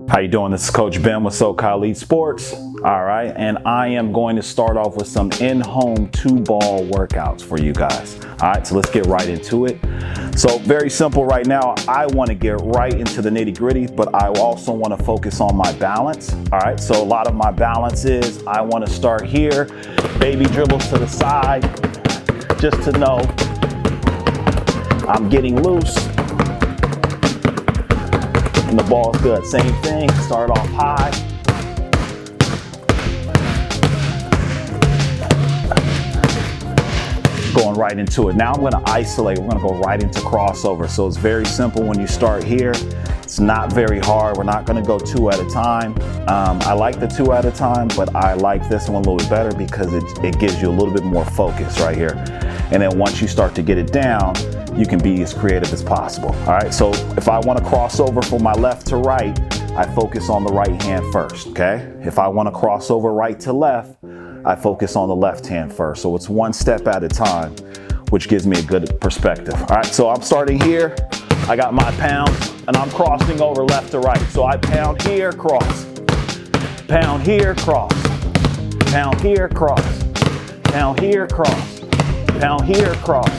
How you doing? This is Coach Bim with SoCal Lead Sports. All right, and I am going to start off with some in-home 2-ball workouts for you guys. All right, so let's get right into it. So very simple right now. I want to get right into the nitty-gritty, but I also want to focus on my balance. All right, so a lot of my balance is I want to start here, baby dribbles to the side, just to know I'm getting loose. And the ball is good. Same thing, start off high. Going right into it. Now I'm gonna isolate, we're gonna go right into crossover. So it's very simple when you start here. It's not very hard. We're not gonna go 2 at a time. I like the 2 at a time, but I like this one a little bit better because it gives you a little bit more focus right here. And then once you start to get it down, you can be as creative as possible. All right, so if I want to cross over from my left to right, I focus on the right hand first, okay? If I want to cross over right to left, I focus on the left hand first. So it's 1 step at a time, which gives me a good perspective. All right, so I'm starting here. I got my pounds, and I'm crossing over left to right. So I pound here, cross. Pound here, cross. Pound here, cross. Pound here, cross. Pound here, cross.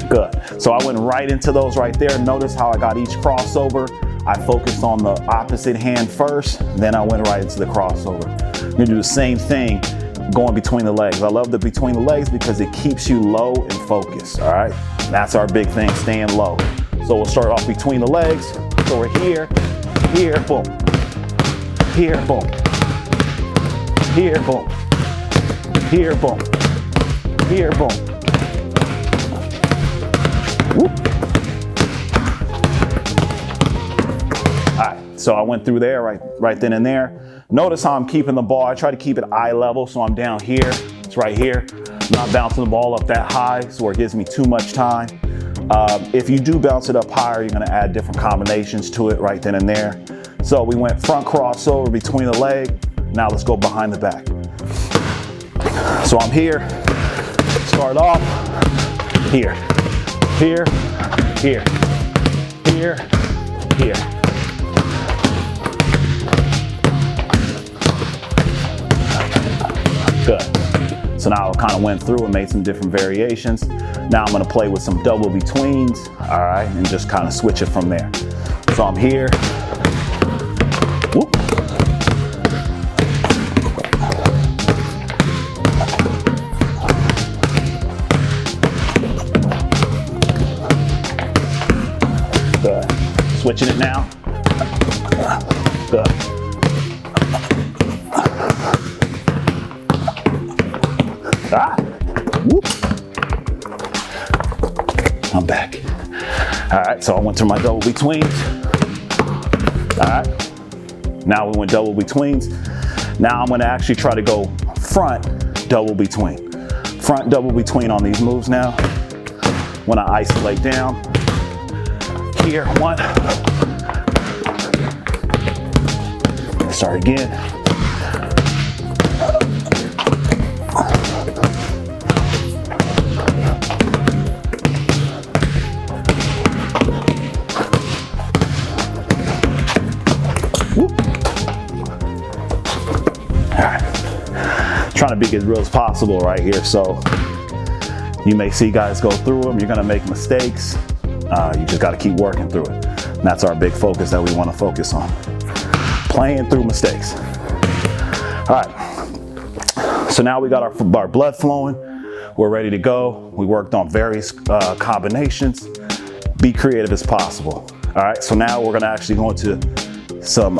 Good. So I went right into those right there. Notice how I got each crossover. I focused on the opposite hand first, then I went right into the crossover. I'm gonna do the same thing going between the legs. I love the between the legs because it keeps you low and focused, all right? That's our big thing, staying low. So we'll start off between the legs. So we're here, here, boom. Here, boom. Here, boom. Here, boom. Here, boom. Whoop. All right, so I went through there right then and there. Notice how I'm keeping the ball. I try to keep it eye level, so I'm down here. It's right here. I'm not bouncing the ball up that high, so it gives me too much time. If you do bounce it up higher, you're gonna add different combinations to it right then and there. So we went front crossover between the leg. Now let's go behind the back. So I'm here, start off, here. Here, here, here, here. Good. So now I kind of went through and made some different variations. Now I'm going to play with some double betweens, all right, and just kind of switch it from there. So I'm here. Whoop. Good. Switching it now. Good. Ah. Whoop. I'm back. All right, so I went to my double betweens. All right. Now we went double betweens. Now I'm going to actually try to go front double between. Front double between on these moves now. When I isolate down. Here, 1. Start again. Whoop. All right. Trying to be as real as possible right here. So you may see guys go through them. You're going to make mistakes. You just got to keep working through it. And that's our big focus that we want to focus on. Playing through mistakes. All right. So now we got our blood flowing. We're ready to go. We worked on various combinations. Be creative as possible. All right. So now we're going to actually go into some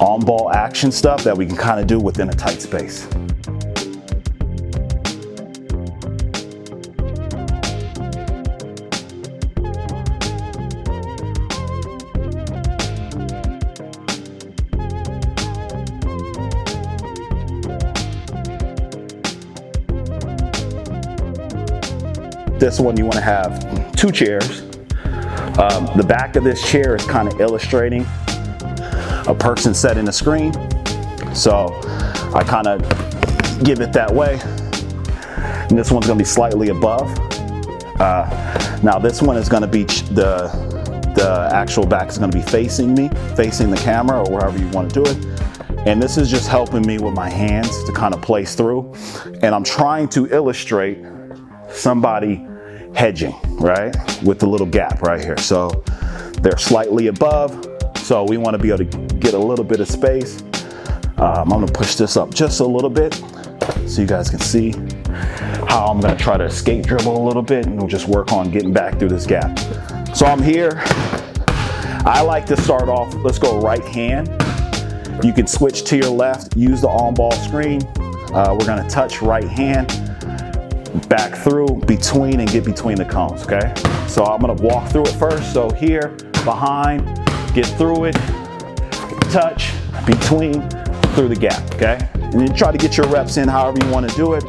on-ball action stuff that we can kind of do within a tight space. This one you want to have 2 chairs. The back of this chair is kind of illustrating a person setting a screen. So I kind of give it that way. And this one's gonna be slightly above. Now this one is gonna be the actual back is gonna be facing me, facing the camera or wherever you wanna do it. And this is just helping me with my hands to kind of place through. And I'm trying to illustrate somebody hedging, right? With the little gap right here. So they're slightly above. So we wanna be able to get a little bit of space. I'm gonna push this up just a little bit so you guys can see how I'm gonna try to escape dribble a little bit, and we'll just work on getting back through this gap. So I'm here. I like to start off, let's go right hand. You can switch to your left, use the on-ball screen. We're gonna touch right hand, back through, between, and get between the cones, okay? So I'm gonna walk through it first. So here, behind, get through it, touch, between, through the gap, okay? And then try to get your reps in however you wanna do it.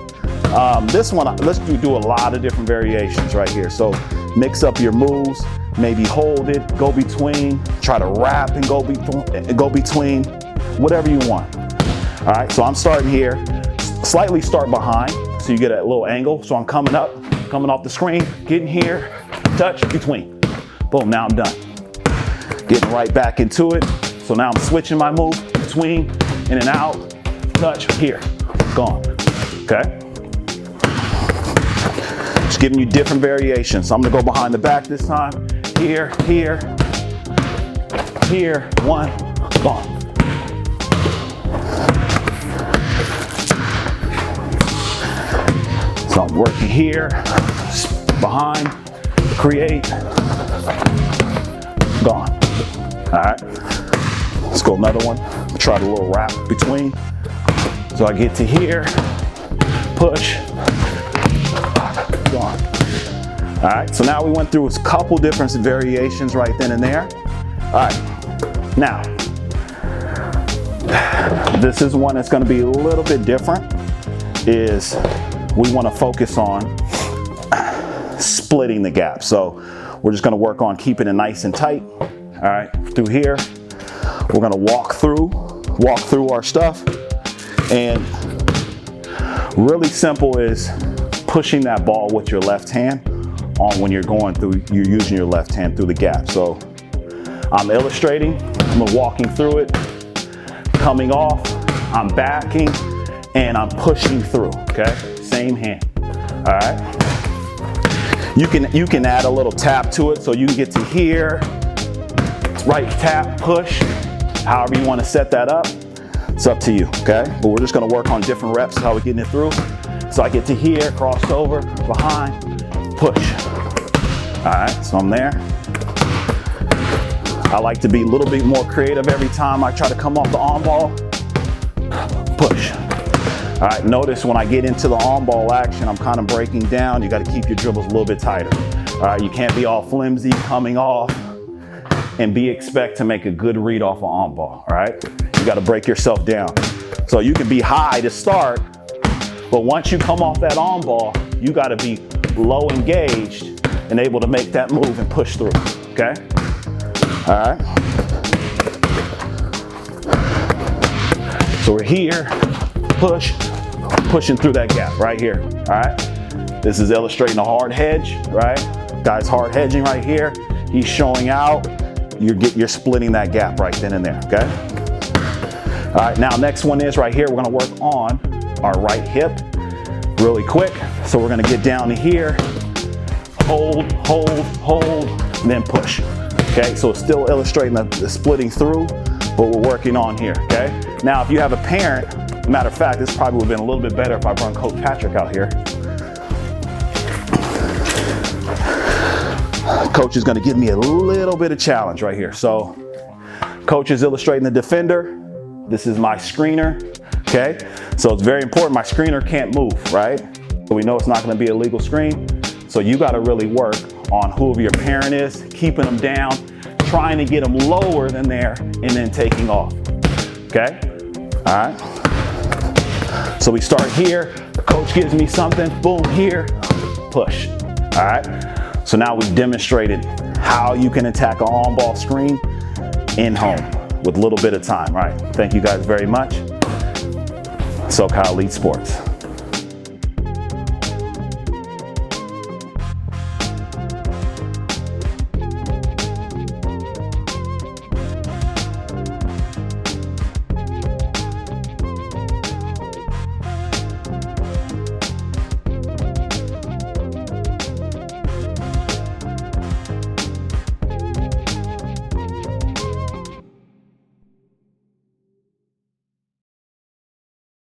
This one, let's do a lot of different variations right here. So mix up your moves, maybe hold it, go between, try to wrap and go between, whatever you want. All right, so I'm starting here, slightly start behind, so you get a little angle. So I'm coming up, coming off the screen, getting here, touch, between. Boom, now I'm done. Getting right back into it. So now I'm switching my move, between, in and out, touch, here, gone, okay? Just giving you different variations. So I'm gonna go behind the back this time. Here, here, here, one, gone. So I'm working here, behind, create, gone. All right, let's go another one. Try the little wrap between. So I get to here, push, gone. All right, so now we went through a couple different variations right then and there. All right, now, this is one that's gonna be a little bit different, is we wanna focus on splitting the gap. So we're just gonna work on keeping it nice and tight. All right, through here, we're gonna walk through our stuff, and really simple is pushing that ball with your left hand on when you're using your left hand through the gap. So I'm illustrating, I'm walking through it, coming off, I'm backing, and I'm pushing through, okay? Same hand, all right? You can add a little tap to it, so you can get to here, right tap, push, however you want to set that up. It's up to you, okay? But we're just gonna work on different reps, how we're getting it through. So I get to here, cross over, behind, push. All right, so I'm there. I like to be a little bit more creative every time I try to come off the on ball, push. All right, notice when I get into the on ball action, I'm kind of breaking down. You got to keep your dribbles a little bit tighter. All right, you can't be all flimsy coming off and expect to make a good read off an on ball, all right? You got to break yourself down. So you can be high to start, but once you come off that on ball, you got to be low engaged and able to make that move and push through, okay? All right. So we're here, pushing through that gap right here, all right? This is illustrating a hard hedge, right? Guy's hard hedging right here. He's showing out. You're splitting that gap right then and there, okay? All right, now next one is right here. We're gonna work on our right hip really quick. So we're gonna get down to here, hold, and then push. Okay, so it's still illustrating the splitting through, but we're working on here, okay? Now, if you have a parent, matter of fact, this probably would have been a little bit better if I brought Coach Patrick out here. Coach is gonna give me a little bit of challenge right here. So, Coach is illustrating the defender. This is my screener, okay? So it's very important, my screener can't move, right? So we know it's not gonna be a legal screen. So you gotta really work on whoever your parent is, keeping them down, trying to get them lower than there, and then taking off, okay? All right. So we start here, coach gives me something, boom, here, push, all right? So now we've demonstrated how you can attack an on-ball screen in home with a little bit of time, right? Thank you guys very much. SoCal Elite Sports.